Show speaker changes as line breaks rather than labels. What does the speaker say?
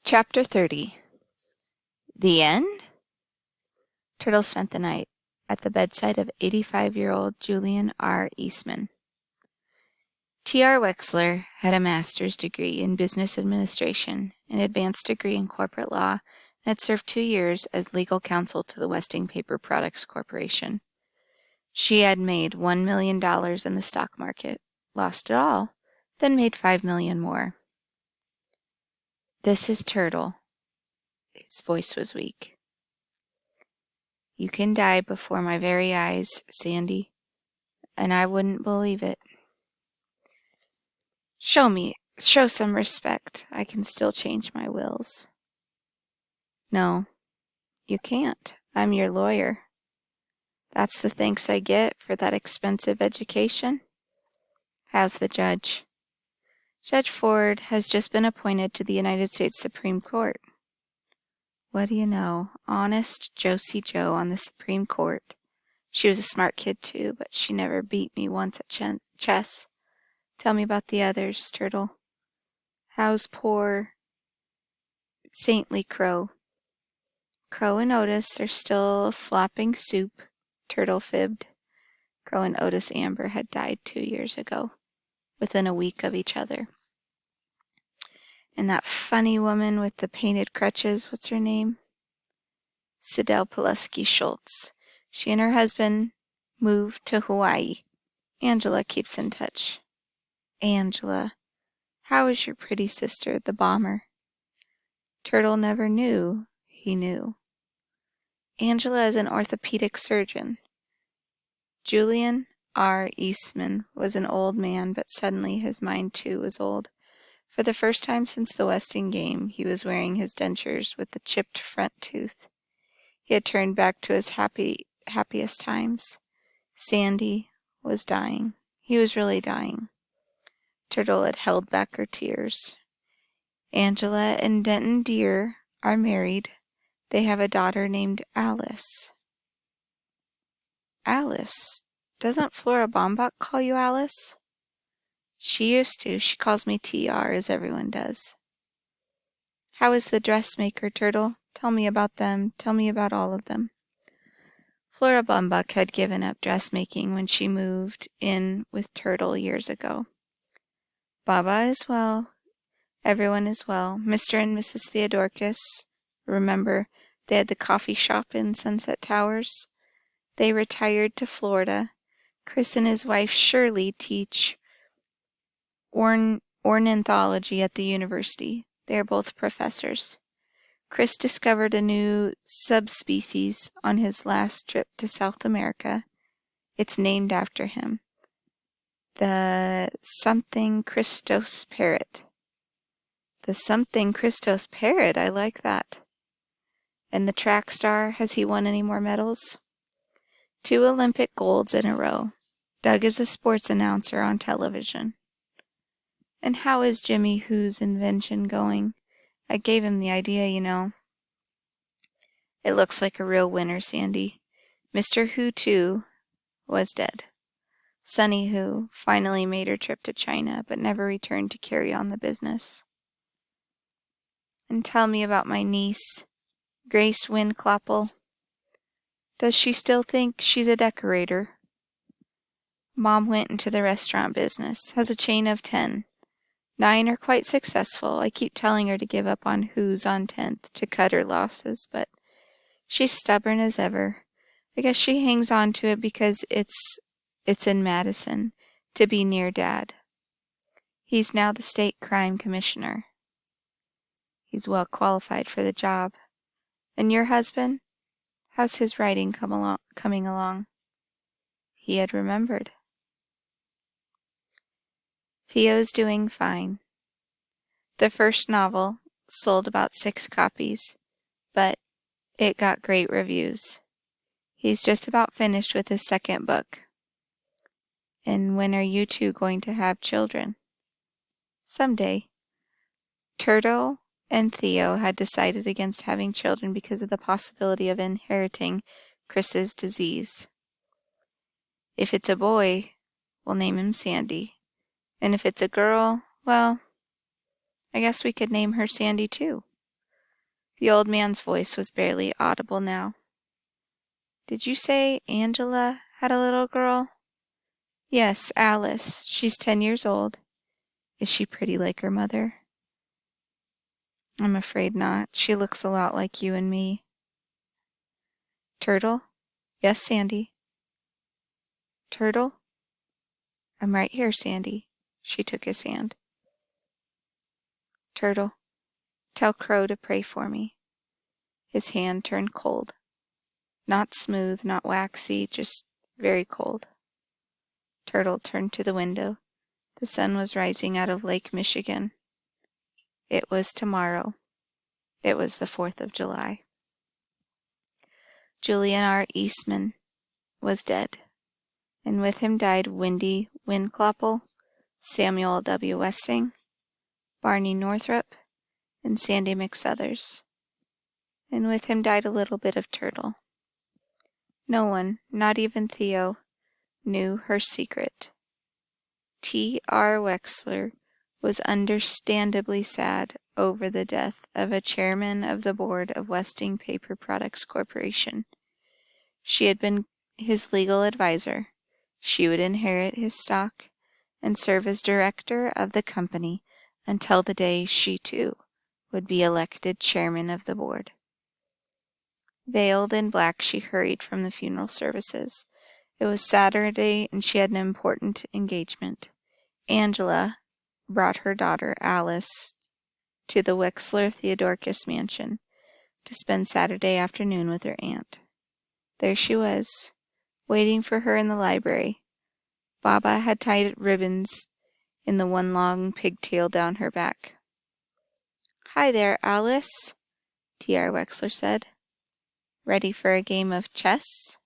Chapter 30. The End? Turtle spent the night at the bedside of 85-year-old Julian R. Eastman. T.R. Wexler had a master's degree in business administration, an advanced degree in corporate law, and had served 2 years as legal counsel to the Westing Paper Products Corporation. She had made $1 million in the stock market, lost it all, then made $5 million more. "This is Turtle." His voice was weak. "You can die before my very eyes, Sandy, and I wouldn't believe it. Show some respect. I can still change my wills." "No, you can't. I'm your lawyer." "That's the thanks I get for that expensive education?" "How's the judge?" "Judge Ford has just been appointed to the United States Supreme Court." "What do you know? Honest Josie Joe on the Supreme Court. She was a smart kid, too, but she never beat me once at chess. Tell me about the others, Turtle. How's poor saintly Crow?" "Crow and Otis are still slopping soup," Turtle fibbed. Crow and Otis Amber had died 2 years ago, within a week of each other. "And that funny woman with the painted crutches, what's her name?" "Sidel Pulaski Schultz. She and her husband moved to Hawaii. Angela keeps in touch." "Angela. How is your pretty sister, the bomber?" Turtle never knew he knew. "Angela is an orthopedic surgeon." Julian R. Eastman was an old man, but suddenly his mind too was old. For the first time since the Westing game, he was wearing his dentures with the chipped front tooth. He had turned back to his happiest times. Sandy was dying. He was really dying. Turtle had held back her tears. "Angela and Denton Deer are married. They have a daughter named Alice." "Alice? Doesn't Flora Baumbach call you Alice?" "She used to. She calls me TR, as everyone does." "How is the dressmaker, Turtle? Tell me about them. Tell me about all of them." Flora Baumbach had given up dressmaking when she moved in with Turtle years ago. "Baba is well. Everyone is well. Mr. and Mrs. Theodorkus. Remember, they had the coffee shop in Sunset Towers? They retired to Florida. Chris and his wife Shirley teach ornithology at the university. They are both professors. Chris discovered a new subspecies on his last trip to South America. It's named after him. The something Christos parrot." "The something Christos parrot? I like that." "And the track star, has he won any more medals?" 2 Olympic golds in a row. Doug is a sports announcer on television." "And how is Jimmy Who's invention going? I gave him the idea, you know." "It looks like a real winner, Sandy. Mr. Who, too, was dead. Sunny Who finally made her trip to China, but never returned to carry on the business." "And tell me about my niece, Grace Wynn-Kloppel. Does she still think she's a decorator?" "Mom went into the restaurant business, has a chain of 10. 9 are quite successful. I keep telling her to give up on Who's on 10th to cut her losses, but she's stubborn as ever. I guess she hangs on to it because it's in Madison, to be near Dad. He's now the state crime commissioner. He's well qualified for the job. And your husband? How's his writing coming along?" He had remembered. "Theo's doing fine. The first novel sold about 6 copies, but it got great reviews. He's just about finished with his second book." "And when are you two going to have children?" "Someday." Turtle and Theo had decided against having children because of the possibility of inheriting Chris's disease. "If it's a boy, we'll name him Sandy. And if it's a girl, well, I guess we could name her Sandy too." The old man's voice was barely audible now. "Did you say Angela had a little girl?" "Yes, Alice. She's 10 years old." "Is she pretty like her mother?" "I'm afraid not. She looks a lot like you and me." "Turtle?" "Yes, Sandy." "Turtle?" "I'm right here, Sandy." She took his hand. "Turtle, tell Crow to pray for me." His hand turned cold. Not smooth, not waxy, just very cold. Turtle turned to the window. The sun was rising out of Lake Michigan. It was tomorrow. It was the 4th of July. Julian R. Eastman was dead, and with him died Wendy Windkloppel, Samuel W. Westing, Barney Northrup, and Sandy McSuthers. And with him died a little bit of Turtle. No one, not even Theo, knew her secret. T.R. Wexler was understandably sad over the death of a chairman of the board of Westing Paper Products Corporation. She had been his legal advisor. She would inherit his stock and serve as director of the company until the day she, too, would be elected chairman of the board. Veiled in black, she hurried from the funeral services. It was Saturday, and she had an important engagement. Angela brought her daughter, Alice, to the Wexler Theodoricus mansion to spend Saturday afternoon with her aunt. There she was, waiting for her in the library. Baba had tied ribbons in the one long pigtail down her back. "Hi there, Alice," T.R. Wexler said. "Ready for a game of chess?"